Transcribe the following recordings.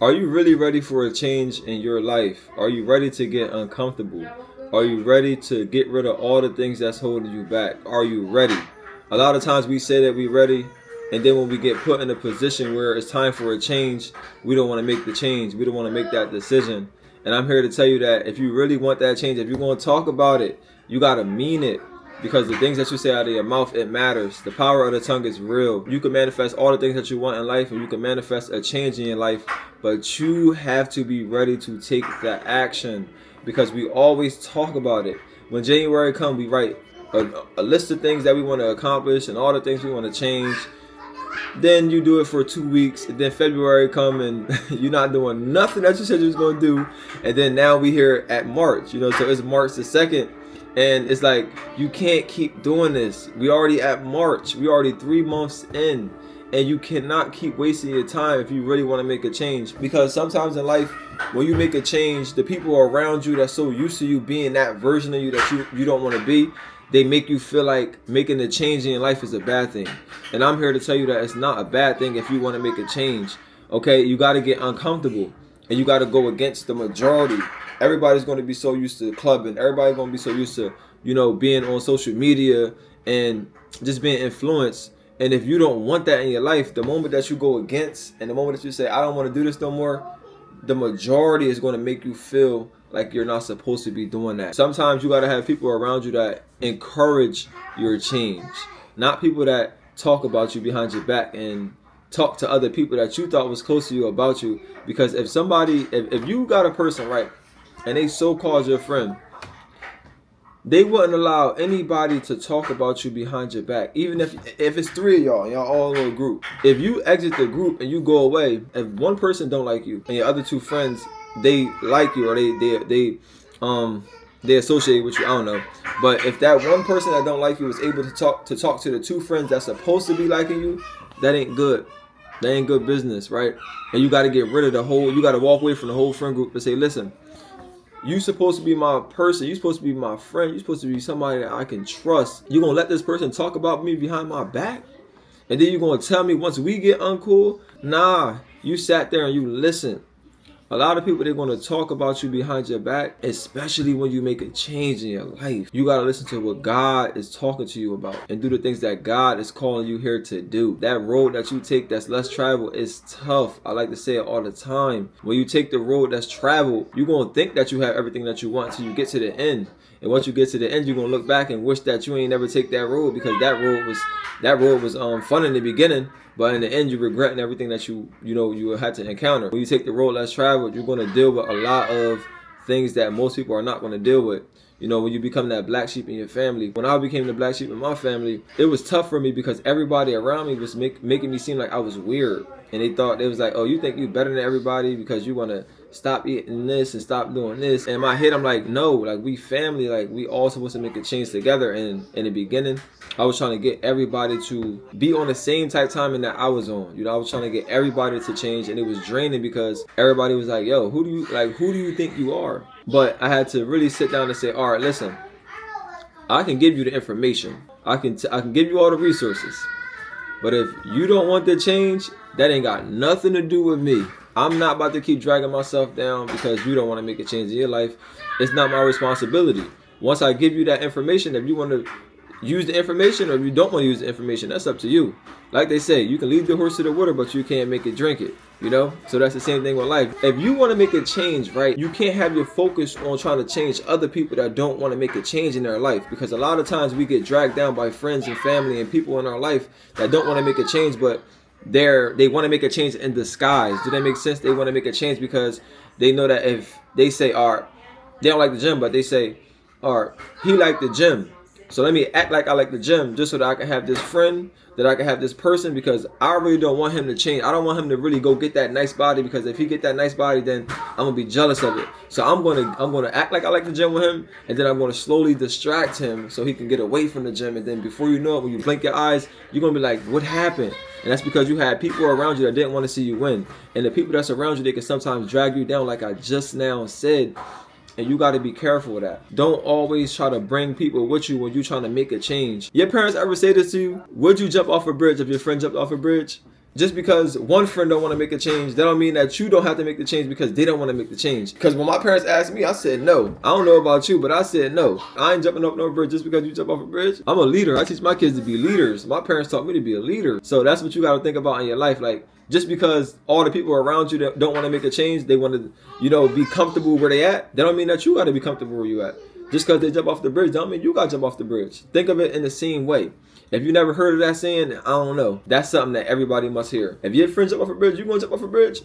Are you really ready for a change in your life? Are you ready to get uncomfortable? Are you ready to get rid of all the things that's holding you back? Are you ready? A lot of times we say that we're ready, and then when we get put in a position where it's time for a change, we don't want to make the change. We don't want to make that decision. And I'm here to tell you that if you really want that change, if you're going to talk about it, you got to mean it. Because the things that you say out of your mouth, it matters. The power of the tongue is real. You can manifest all the things that you want in life, and you can manifest a change in your life, but you have to be ready to take the action, because we always talk about it. When January comes, we write a list of things that we want to accomplish and all the things we want to change. Then you do it for 2 weeks, and then February come and you're not doing nothing that you said you was going to do. And then now we here at March, so it's March the 2nd. And it's like, you can't keep doing this. We already at March. We already 3 months in. And you cannot keep wasting your time if you really want to make a change. Because sometimes in life, when you make a change, the people around you that's so used to you being that version of you that you don't want to be, they make you feel like making a change in your life is a bad thing. And I'm here to tell you that it's not a bad thing if you want to make a change. Okay, you got to get uncomfortable. And you got to go against the majority. Everybody's going to be so used to clubbing. Everybody's going to be so used to, being on social media and just being influenced. And if you don't want that in your life, the moment that you go against and the moment that you say, I don't want to do this no more, the majority is going to make you feel like you're not supposed to be doing that. Sometimes you got to have people around you that encourage your change, not people that talk about you behind your back and talk to other people that you thought was close to you about you. Because if you got a person, right, and they so-called your friend, they wouldn't allow anybody to talk about you behind your back. Even if it's 3 of y'all and y'all all in a group. If you exit the group and you go away, if one person don't like you and your other 2 friends, they like you, or they associate with you, I don't know. But if that one person that don't like you is able to talk to the 2 friends that's supposed to be liking you, that ain't good. That ain't good business, right? And you got to get rid of you got to walk away from the whole friend group and say, listen, you supposed to be my person. You supposed to be my friend. You supposed to be somebody that I can trust. You gonna let this person talk about me behind my back? And then you gonna tell me once we get uncool? Nah, you sat there and you listened. A lot of people, they're going to talk about you behind your back, especially when you make a change in your life. You got to listen to what God is talking to you about and do the things that God is calling you here to do. That road that you take that's less traveled is tough. I like to say it all the time. When you take the road that's traveled, you're going to think that you have everything that you want until you get to the end. And once you get to the end, you're going to look back and wish that you ain't never take that road, because that road was fun in the beginning, but in the end, you're regretting everything that you had to encounter. When you take the road less traveled, you're going to deal with a lot of things that most people are not going to deal with. When you become that black sheep in your family. When I became the black sheep in my family, it was tough for me because everybody around me was making me seem like I was weird. And they was like, oh, you think you better than everybody because you want to stop eating this and stop doing this. And in my head, I'm like, no, like we family, like we all supposed to make a change together. And in the beginning, I was trying to get everybody to be on the same type timing that I was on. I was trying to get everybody to change, and it was draining because everybody was like, yo, who do you think you are? But I had to really sit down and say, all right, listen, I can give you the information. I can give you all the resources. But if you don't want the change, that ain't got nothing to do with me. I'm not about to keep dragging myself down because you don't want to make a change in your life. It's not my responsibility. Once I give you that information, if you want to use the information or if you don't want to use the information, that's up to you. Like they say, you can lead the horse to the water, but you can't make it drink it. So that's the same thing with life. If you want to make a change, right, you can't have your focus on trying to change other people that don't want to make a change in their life, because a lot of times we get dragged down by friends and family and people in our life that don't want to make a change, but they want to make a change in disguise. Do that make sense? They want to make a change because they know that if they say, all right, they don't like the gym, but they say, all right, he liked the gym, so let me act like I like the gym just so that I can have this friend, that I can have this person, because I really don't want him to change. I don't want him to really go get that nice body, because if he get that nice body, then I'm gonna be jealous of it. So I'm gonna act like I like the gym with him, and then I'm gonna slowly distract him so he can get away from the gym. And then before you know it, when you blink your eyes, you're gonna be like, what happened? And that's because you had people around you that didn't want to see you win. And the people that's around you, they can sometimes drag you down, like I just now said. And you got to be careful of that. Don't always try to bring people with you when you're trying to make a change. Your parents ever say this to you? Would you jump off a bridge if your friend jumped off a bridge? Just because one friend don't want to make a change, that don't mean that you don't have to make the change because they don't want to make the change. Because when my parents asked me, I said no. I don't know about you, but I said no. I ain't jumping off no bridge just because you jump off a bridge. I'm a leader. I teach my kids to be leaders. My parents taught me to be a leader. So that's what you got to think about in your life. Like, just because all the people around you that don't want to make a change, they want to, be comfortable where they at, that don't mean that you got to be comfortable where you at. Just because they jump off the bridge, don't mean you got to jump off the bridge. Think of it in the same way. If you never heard of that saying, I don't know. That's something that everybody must hear. If your friends jump off a bridge, you going to jump off a bridge?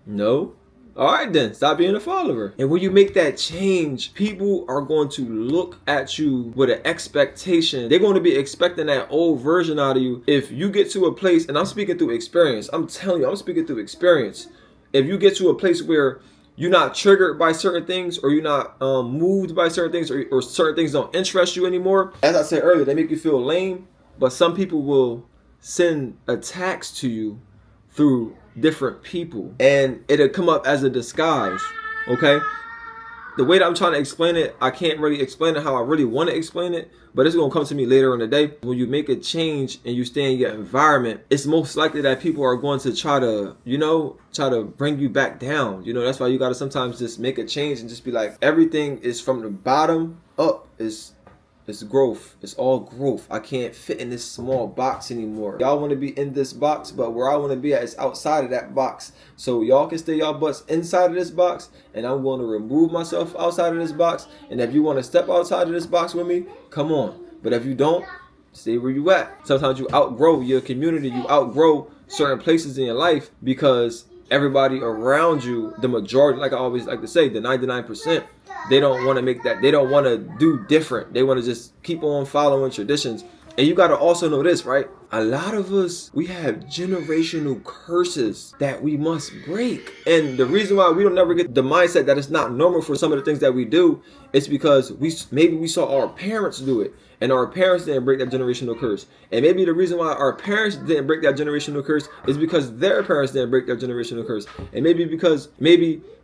No. All right then, stop being a follower. And when you make that change, people are going to look at you with an expectation. They're going to be expecting that old version out of you. If you get to a place, and I'm speaking through experience, I'm telling you, I'm speaking through experience. If you get to a place where you're not triggered by certain things, or you're not moved by certain things, or certain things don't interest you anymore, as I said earlier, they make you feel lame. But some people will send attacks to you through different people, and it'll come up as a disguise. Okay, the way that I'm trying to explain it, I can't really explain it how I really want to explain it, but it's gonna come to me later in the day. When you make a change and you stay in your environment, it's most likely that people are going to try to bring you back down. That's why you gotta sometimes just make a change and just be like, everything is from the bottom up. It's growth. It's all growth. I can't fit in this small box anymore. Y'all want to be in this box, but where I want to be at is outside of that box. So y'all can stay y'all butts inside of this box, and I'm going to remove myself outside of this box. And if you want to step outside of this box with me, come on. But if you don't, stay where you at. Sometimes you outgrow your community. You outgrow certain places in your life because everybody around you, the majority, like I always like to say, the 99%, they don't want to make that. They don't want to do different. They want to just keep on following traditions. And you got to also know this, right? A lot of us, we have generational curses that we must break. And the reason why we don't never get the mindset that it's not normal for some of the things that we do, it's because maybe we saw our parents do it. And our parents didn't break that generational curse. And maybe the reason why our parents didn't break that generational curse is because their parents didn't break that generational curse. And maybe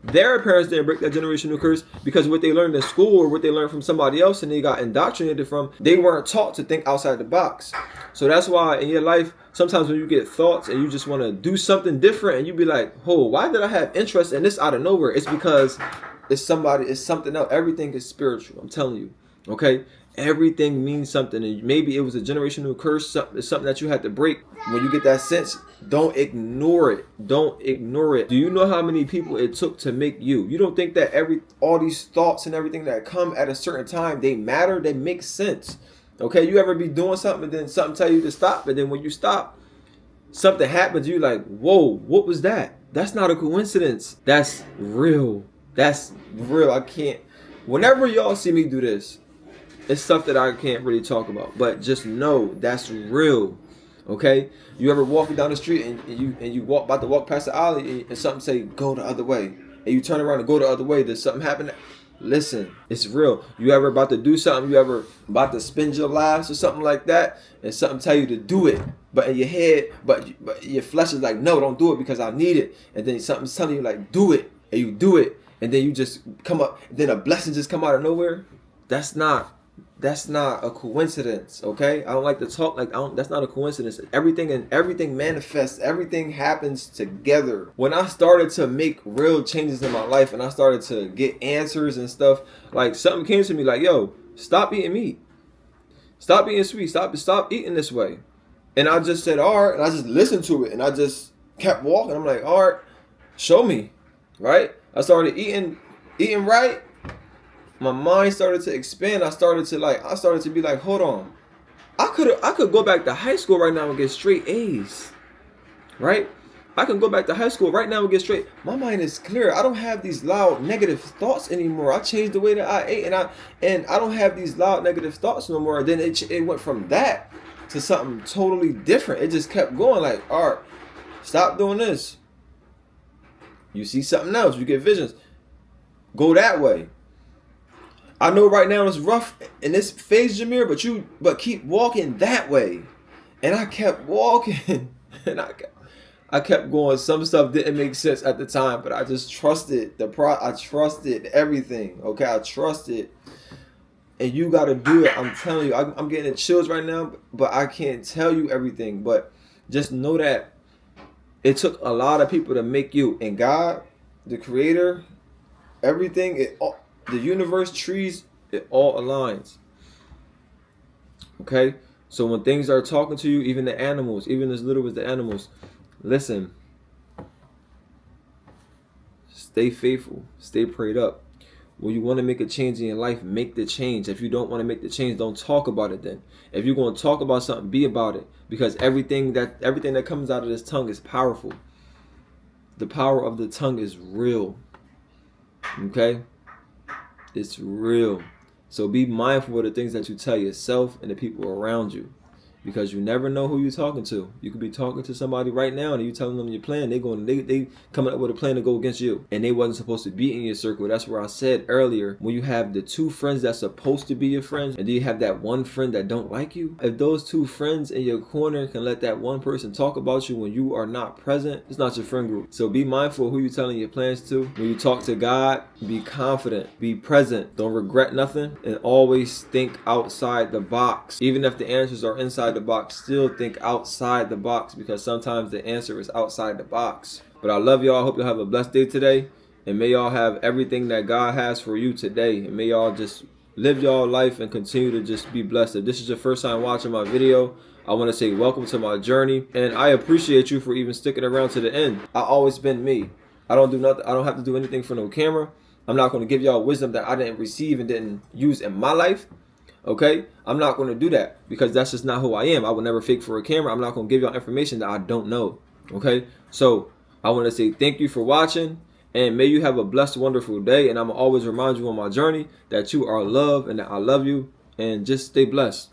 their parents didn't break that generational curse because what they learned in school or what they learned from somebody else and they got indoctrinated from, they weren't taught to think outside the box. So that's why in your life, sometimes when you get thoughts and you just want to do something different and you be like, oh, why did I have interest in this out of nowhere? It's because it's something else. Everything is spiritual. I'm telling you. Okay? Everything means something, and maybe it was a generational curse, something that you had to break. When you get that sense, don't ignore it. Don't ignore it. Do you know how many people it took to make you? You don't think that all these thoughts and everything that come at a certain time, they matter, they make sense. Okay, you ever be doing something and then something tell you to stop, and then when you stop, something happens, you like, whoa, what was that? That's not a coincidence. That's real. That's real. I can't. Whenever y'all see me do this, it's stuff that I can't really talk about, but just know that's real. Okay, you ever walking down the street and you about to walk past the alley and something say go the other way, and you turn around and go the other way, does something happen? Listen, it's real. You ever about to do something, you ever about to spend your last or something like that, and something tell you to do it, but in your head, but your flesh is like, no, don't do it because I need it, and then something's telling you like, do it, and you do it, and then you just come up, then a blessing just come out of nowhere. That's not a coincidence, okay? I don't like to talk like that's not a coincidence. Everything manifests, everything happens together. When I started to make real changes in my life and I started to get answers and stuff, like something came to me like, yo, stop eating meat. Stop eating sweet. Stop eating this way. And I just said, all right, and I just listened to it and I just kept walking. I'm like, all right, show me, right? I started eating right. My mind started to expand. I started to be like, hold on. I could go back to high school right now and get straight A's. Right? I can go back to high school right now and get straight. My mind is clear. I don't have these loud negative thoughts anymore. I changed the way that I ate and I don't have these loud negative thoughts no more. Then it went from that to something totally different. It just kept going like, all right, stop doing this. You see something else. You get visions. Go that way. I know right now it's rough in this phase, Jameer, but keep walking that way. And I kept walking, and I kept going. Some stuff didn't make sense at the time, but I just trusted I trusted everything. Okay, I trusted, and you got to do it. I'm telling you, I'm getting the chills right now, but I can't tell you everything. But just know that It took a lot of people to make you. And God, the creator, everything, the universe, trees, it all aligns. Okay? So when things are talking to you, even the animals, even as little as the animals, listen. Stay faithful. Stay prayed up. When you want to make a change in your life, make the change. If you don't want to make the change, don't talk about it then. If you're going to talk about something, be about it. Because everything that comes out of this tongue is powerful. The power of the tongue is real. Okay? It's real. So be mindful of the things that you tell yourself and the people around you. Because you never know who you're talking to. You could be talking to somebody right now and you telling them your plan. They coming up with a plan to go against you. And they wasn't supposed to be in your circle. That's where I said earlier, when you have the two friends that's supposed to be your friends, and then you have that one friend that don't like you. If those two friends in your corner can let that one person talk about you when you are not present, it's not your friend group. So be mindful of who you're telling your plans to. When you talk to God, be confident, be present, don't regret nothing, and always think outside the box. Even if the answers are inside the box, still think outside the box, because sometimes the answer is outside the box. But I love y'all. I hope y'all have a blessed day today, and may y'all have everything that God has for you today, and may y'all just live y'all life and continue to just be blessed. If this is your first time watching my video, I want to say welcome to my journey, and I appreciate you for even sticking around to the end. I always been me. I don't do nothing. I don't have to do anything for no camera. I'm not going to give y'all wisdom that I didn't receive and didn't use in my life. Okay, I'm not going to do that, because that's just not who I am. I will never fake for a camera. I'm not going to give y'all information that I don't know. Okay, so I want to say thank you for watching, and may you have a blessed, wonderful day. And I'm going to always remind you on my journey that you are loved and that I love you, and just stay blessed.